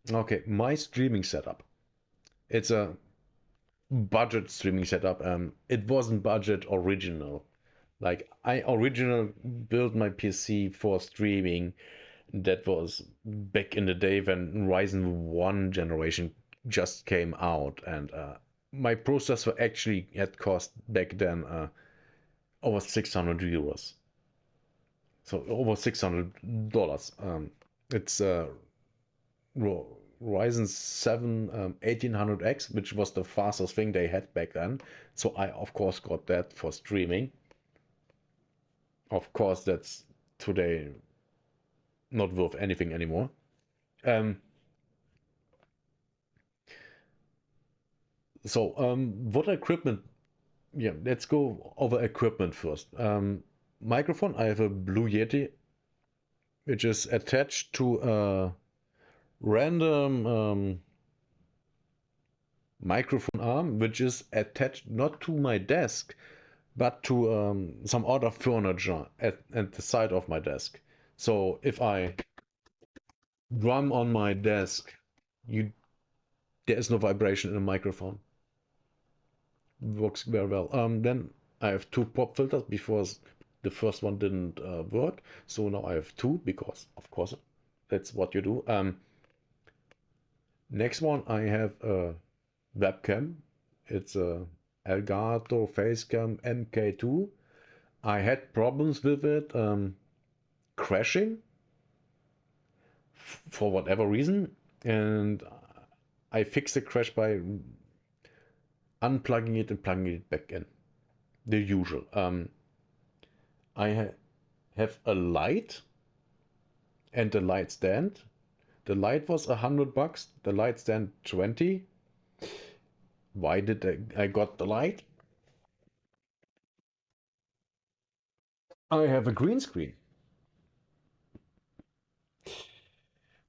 Okay, my streaming setup. It's a budget streaming setup. It wasn't budget original. Like I original built my PC for streaming. That was back in the day when Ryzen 1 generation just came out, and my processor actually had cost back then over 600 euros. So over $600. It's Ryzen 7 1800X, which was the fastest thing they had back then. So I, of course, got that for streaming. Of course, that's today not worth anything anymore. Um, what equipment? Yeah, let's go over equipment first. Microphone, I have a Blue Yeti, which is attached to a random microphone arm, which is attached not to my desk, but to some other furniture at the side of my desk. So if I drum on my desk, you there is no vibration in the microphone. Works very well. Then I have two pop filters because the first one didn't work. So now I have two because, of course, that's what you do. Next one, I have a webcam. It's a Elgato Facecam MK2. I had problems with it crashing for whatever reason, and I fixed the crash by unplugging it and plugging it back in. The usual. I have a light and a light stand. The light was $100. The light stand 20. Why did I got the light? I have a green screen.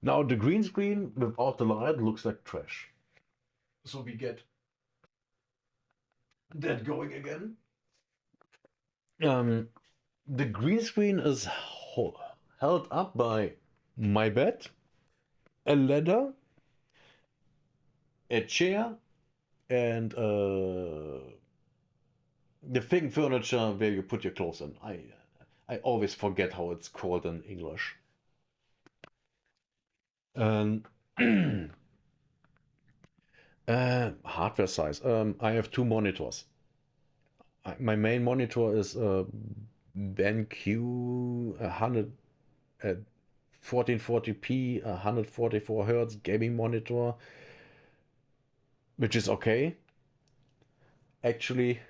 Now the green screen without the light looks like trash. So we get that going again. Um, the green screen is held up by my bed, a ladder, a chair, and the thing furniture where you put your clothes in. I always forget how it's called in English. And hardware size. I have two monitors. My main monitor is a BenQ 100 1440p 144 hertz gaming monitor, which is okay. Actually,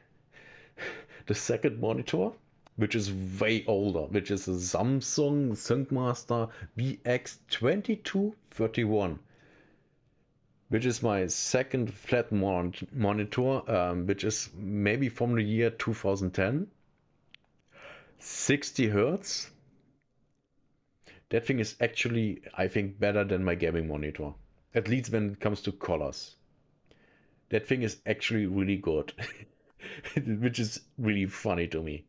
the second monitor, which is way older, which is a Samsung ThinkMaster BX2231, which is my second flat monitor, which is maybe from the year 2010. 60 hertz. That thing is actually, I think, better than my gaming monitor. At least when it comes to colors. That thing is actually really good. Which is really funny to me.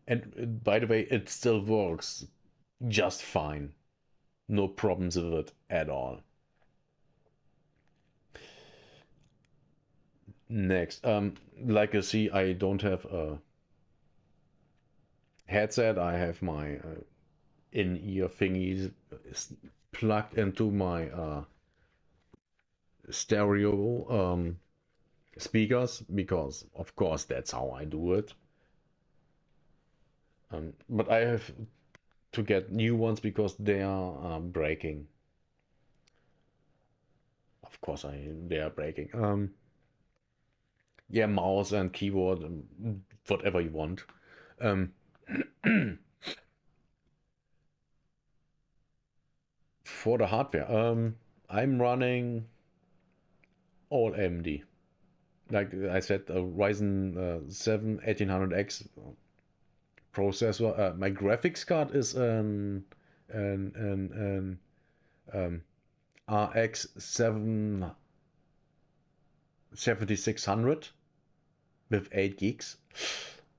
And by the way, it still works just fine. No problems with it at all. Next, like you see, I don't have a headset. I have my in-ear thingies plugged into my stereo speakers because, of course, that's how I do it. But I have to get new ones because they are breaking. Of course, they are breaking. Yeah, mouse and keyboard, whatever you want. Um, for the hardware, I'm running all AMD. Like I said, a Ryzen 7 1800X processor. My graphics card is an RX 7600 with 8 gigs.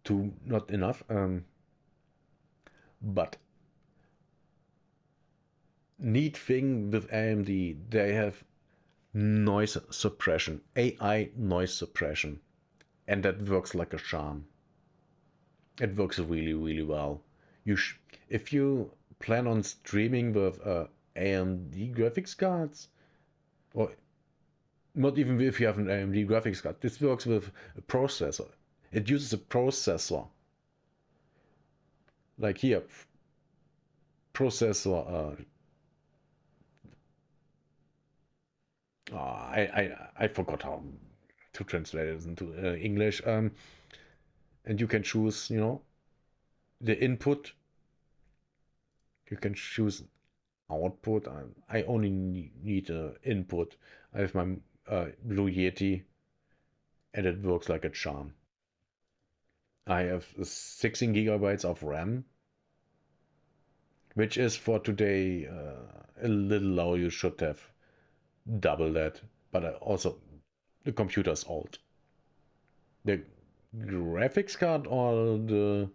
Too not enough. But neat thing with AMD, they have noise suppression, AI noise suppression, and that works like a charm. It works really, really well. If you plan on streaming with AMD graphics cards, or not even if you have an AMD graphics card, this works with a processor. It uses a processor. Like here, processor. I forgot how to translate it into English. And you can choose, the input. You can choose output. I only need input. I have my Blue Yeti, and it works like a charm. I have 16 gigabytes of RAM, which is for today a little low. You should have double that. But also, the computer's old. The graphics card or the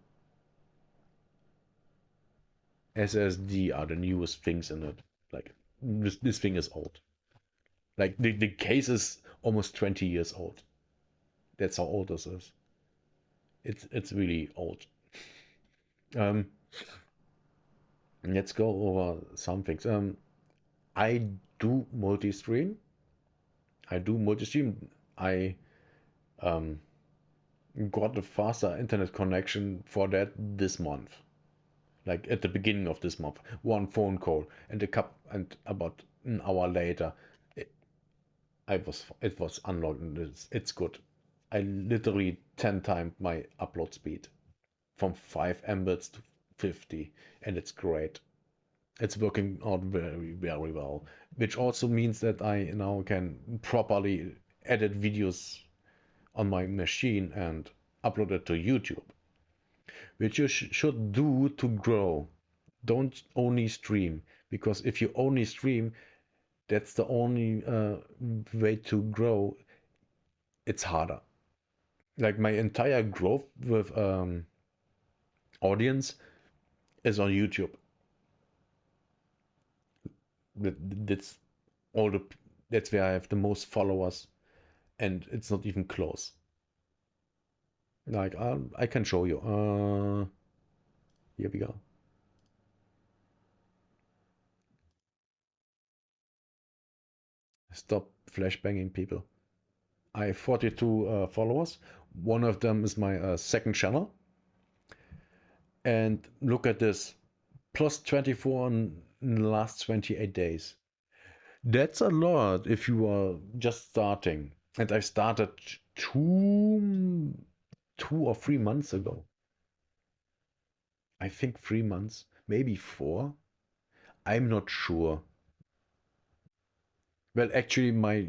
SSD are the newest things in it. Like, this thing is old. Like, the case is almost 20 years old. That's how old this is. It's really old. Um, let's go over some things. I do multi-stream. I do multi-stream. I um, got a faster internet connection for that this month. Like at the beginning of this month, one phone call and and about an hour later, it, it was unlocked. And it's good. I literally 10 times my upload speed from 5 Mbits to 50, and it's great. It's working out very, very well, which also means that I now can properly edit videos on my machine and upload it to YouTube, which you should do to grow. Don't only stream, because if you only stream, that's the only way to grow. It's harder. Like my entire growth with audience is on YouTube. That's all the that's where I have the most followers, and it's not even close. Like I can show you. Here we go. Stop flashbanging people. I have 42 followers. One of them is my second channel. And look at this, plus 24 in the last 28 days. That's a lot if you are just starting. And I started 2 or 3 months ago. I think 3 months, maybe 4. I'm not sure. Well, actually, my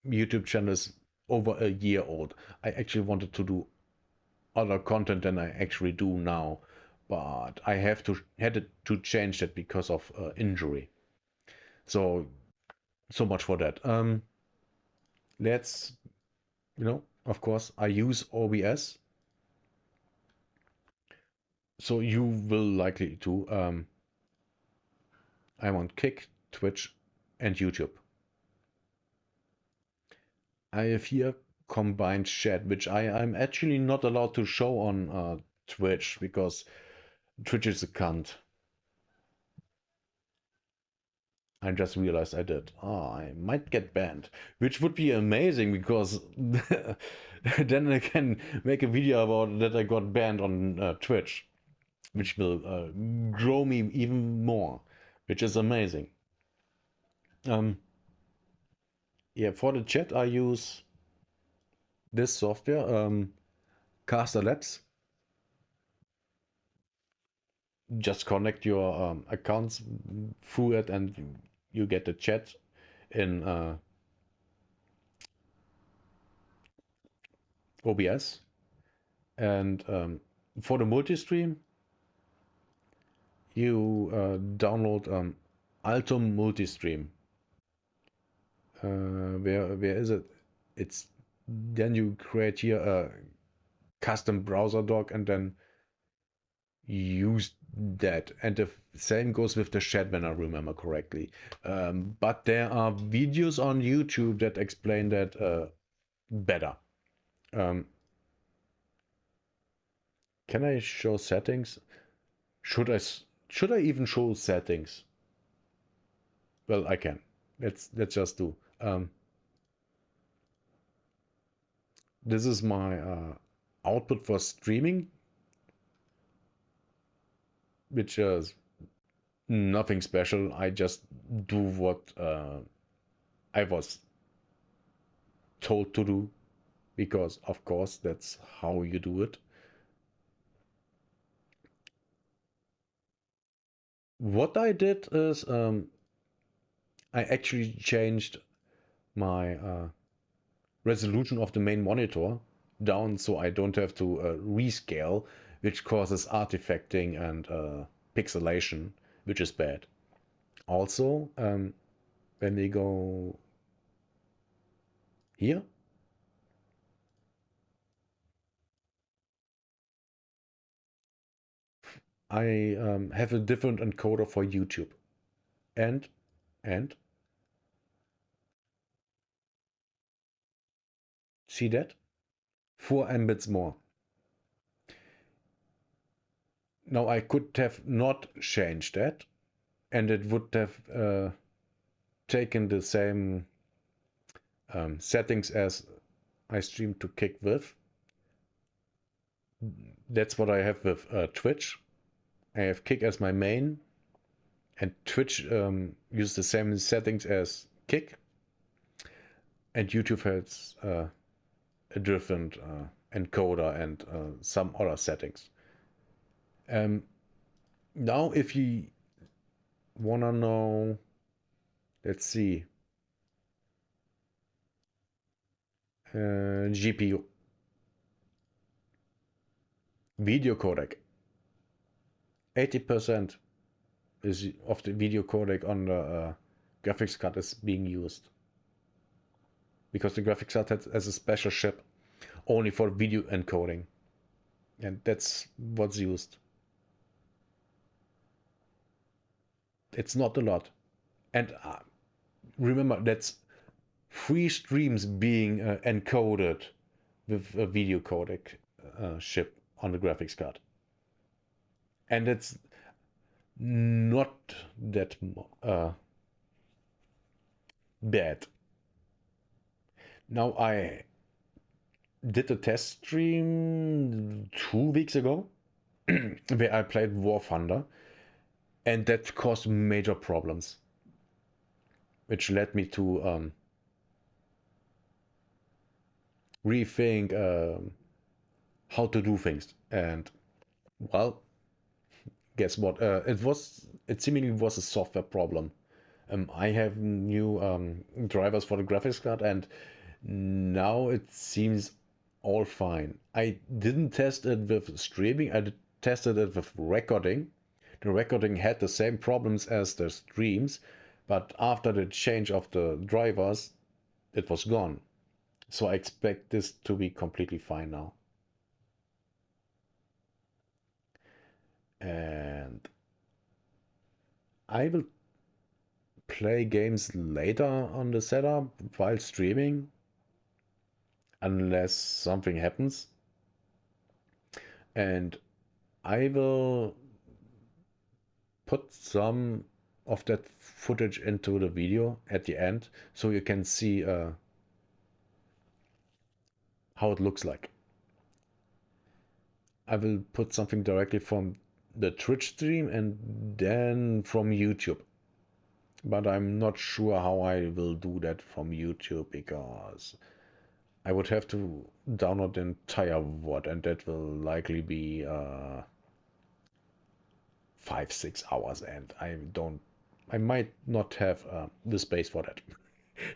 YouTube channel is over a year old. I actually wanted to do other content than I actually do now, but I had to change that because of injury. So so much for that. Let's of course, I use OBS, so you will likely too. I'm on Kick, Twitch, and YouTube. I have here combined chat, which I'm actually not allowed to show on Twitch because Twitch is a cunt. I just realized I did. Oh, I might get banned, which would be amazing because then I can make a video about that I got banned on Twitch, which will grow me even more, which is amazing. Um, yeah, for the chat I use this software, Caster Labs. Just connect your accounts through it, and you get the chat in OBS. And for the multi-stream, you download Altum Multistream. Where is it? It's then you create here a custom browser dock and then use that, and the same goes with the chat when I remember correctly. But there are videos on YouTube that explain that better. Um, can I show settings? Should I even show settings? Well, I can. Let's just do. This is my output for streaming, which is nothing special. I just do what I was told to do, because of course that's how you do it. What I did is I actually changed my resolution of the main monitor down so I don't have to rescale, which causes artifacting and pixelation, which is bad. Also, when we go here, I have a different encoder for YouTube. And, and, see that? 4 Mbits more. Now I could have not changed that, and it would have taken the same settings as I stream to Kick with. That's what I have with Twitch. I have Kick as my main, and Twitch uses the same settings as Kick, and YouTube has a different encoder and some other settings. Now, if you wanna know, let's see, GPU, video codec, 80% is of the video codec on the graphics card is being used, because the graphics card has a special chip only for video encoding, and that's what's used. It's not a lot, and remember, that's 3 streams being encoded with a video codec chip on the graphics card, and it's not that bad. Now, I did a test stream 2 weeks ago where I played War Thunder, and that caused major problems, which led me to rethink how to do things. And well, guess what? It seemingly was a software problem. I have new drivers for the graphics card, and now it seems all fine. I didn't test it with streaming, I tested it with recording. The recording had the same problems as the streams, but after the change of the drivers, it was gone. So I expect this to be completely fine now. And I will play games later on the setup while streaming, unless something happens. And I will put some of that footage into the video at the end so you can see how it looks like. I will put something directly from the Twitch stream and then from YouTube. But I'm not sure how I will do that from YouTube, because I would have to download the entire VOD, and that will likely be 5-6 hours, and I might not have the space for that.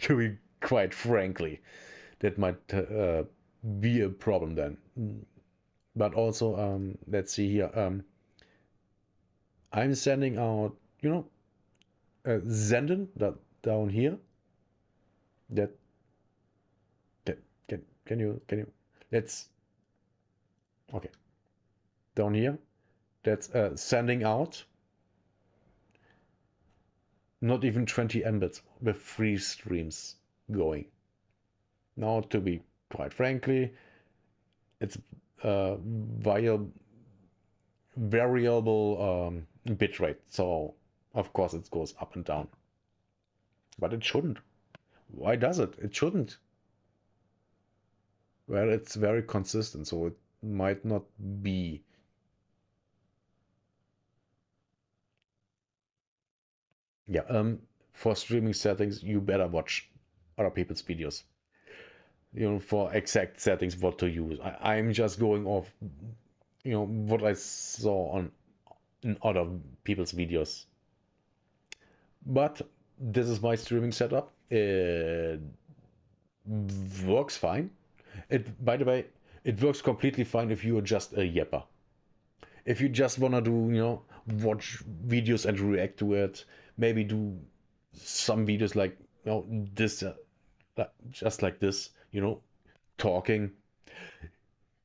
To be quite frankly, that might be a problem then. But also, let's see here. I'm sending out, Zenden that down here. That can you let's okay, down here. That's sending out not even 20 Mbits with 3 streams going. Now, to be quite frankly, it's variable bitrate, so of course it goes up and down. But it shouldn't. Why does it? It shouldn't. Well, it's very consistent, so it might not be. Yeah, for streaming settings, you better watch other people's videos. For exact settings, what to use. I'm just going off, what I saw on in other people's videos. But this is my streaming setup. It works fine. By the way, it works completely fine if you are just a yapper. If you just wanna do, watch videos and react to it, maybe do some videos like, this, just like this, talking.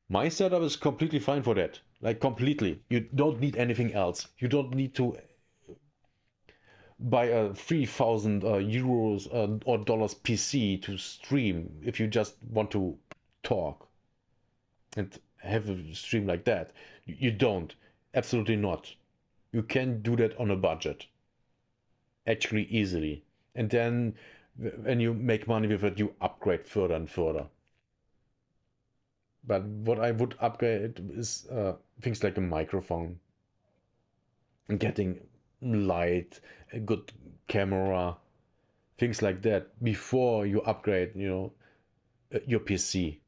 My setup is completely fine for that. Like completely. You don't need anything else. You don't need to buy a 3,000 euros or dollars PC to stream if you just want to talk and have a stream like that. You don't. Absolutely not. You can do that on a budget. Actually, easily. And then when you make money with it, you upgrade further and further. But what I would upgrade is things like a microphone, getting light, a good camera, things like that before you upgrade, your PC.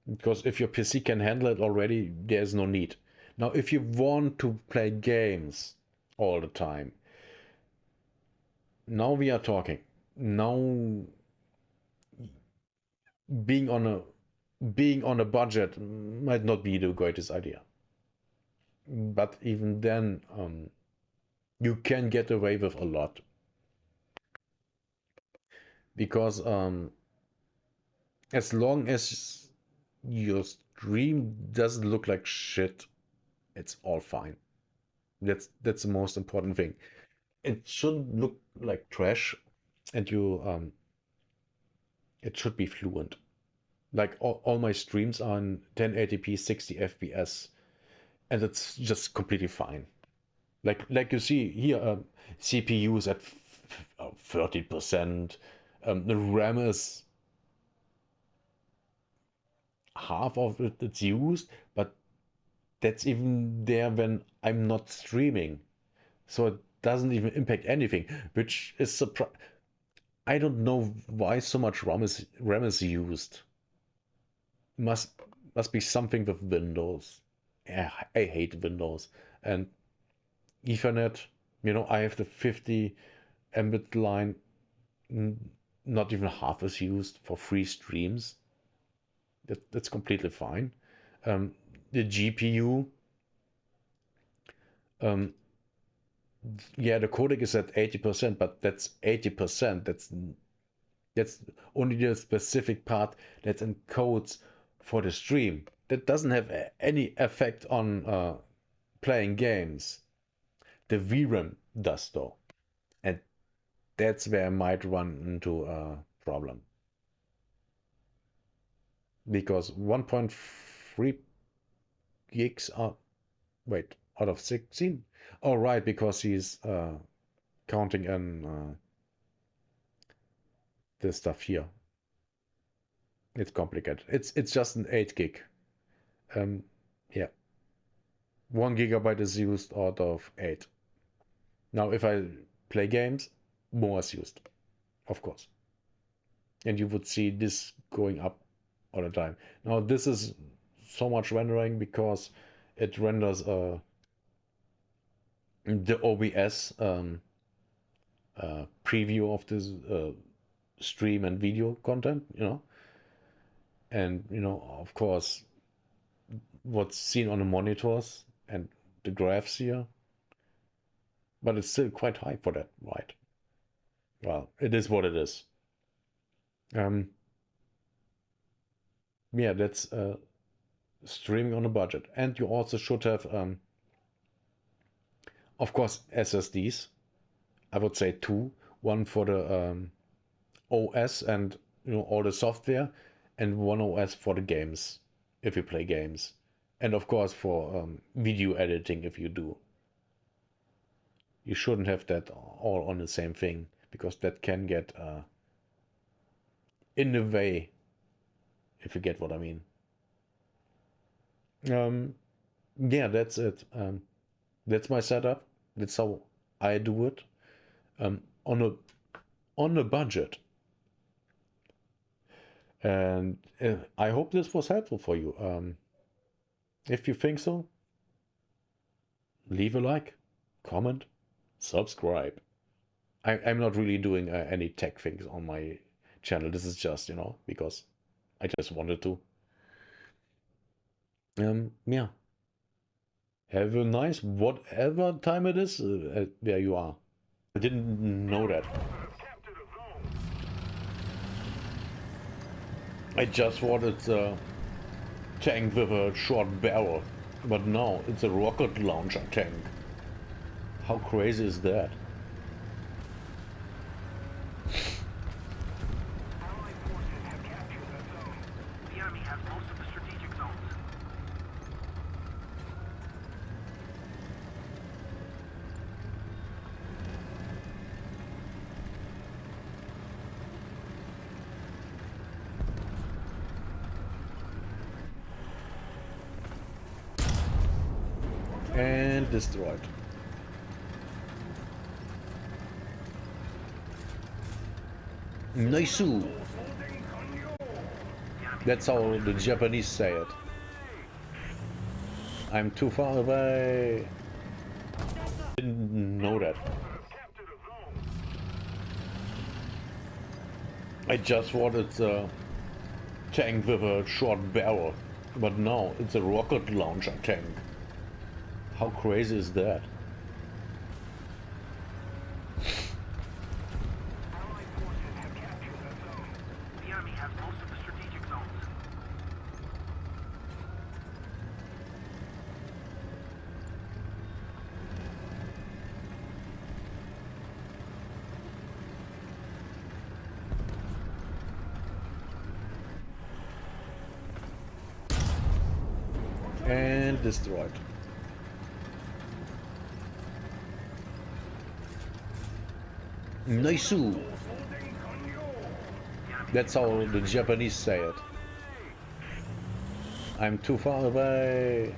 Because if your PC can handle it already, there's no need. Now, if you want to play games all the time, now we are talking. Now, being on a being on a budget might not be the greatest idea. But even then, you can get away with a lot because as long as your stream doesn't look like shit, it's all fine. That's the most important thing. It shouldn't look like trash, and it should be fluent. Like all my streams are on 1080p 60 fps, and it's just completely fine. Like you see here, CPUs at 30%. The RAM is half of it it's used, but that's even there when I'm not streaming. So it doesn't even impact anything, which is surprising. I don't know why so much RAM is used. Must must be something with Windows. Yeah, I hate Windows. And Ethernet, I have the 50 Mbit line, not even half is used for free streams. That's completely fine. The GPU, um, yeah, the codec is at 80%, but that's 80%. That's only the specific part that encodes for the stream. That doesn't have any effect on playing games. The VRAM does though, and that's where I might run into a problem because 1.3 gigs are wait out of 16. Oh right, because he's counting in this stuff here. It's complicated. It's just an 8 gig. Um, yeah, 1 GB is used out of 8. Now, if I play games, more is used, of course. And you would see this going up all the time. Now, this is so much rendering because it renders the OBS preview of this stream and video content, and of course, what's seen on the monitors and the graphs here, but it's still quite high for that, right? Well, it is what it is. Um, yeah, that's streaming on a budget, and you also should have Of course, SSDs. I would say two. One for the OS and all the software, and one OS for the games, if you play games, and of course for video editing if you do. You shouldn't have that all on the same thing, because that can get in the way, if you get what I mean. Yeah, that's it. That's my setup. That's how I do it. On a budget. And I hope this was helpful for you. If you think so, leave a like, comment, subscribe. I'm not really doing any tech things on my channel. This is just, because I just wanted to. Yeah. Have a nice whatever time it is. There you are. I didn't know that. I just wanted a tank with a short barrel, but now it's a rocket launcher tank. How crazy is that? Allied forces have captured that zone. The enemy has most of the strategic zones. And destroyed. Naisu. That's how the Japanese say it. I'm too far away. Didn't know that. I just wanted a tank with a short barrel, but now it's a rocket launcher tank. How crazy is that? Allied forces have captured that zone. The enemy has most of the strategic zones. And destroyed. Naisu. That's how the Japanese say it. I'm too far away.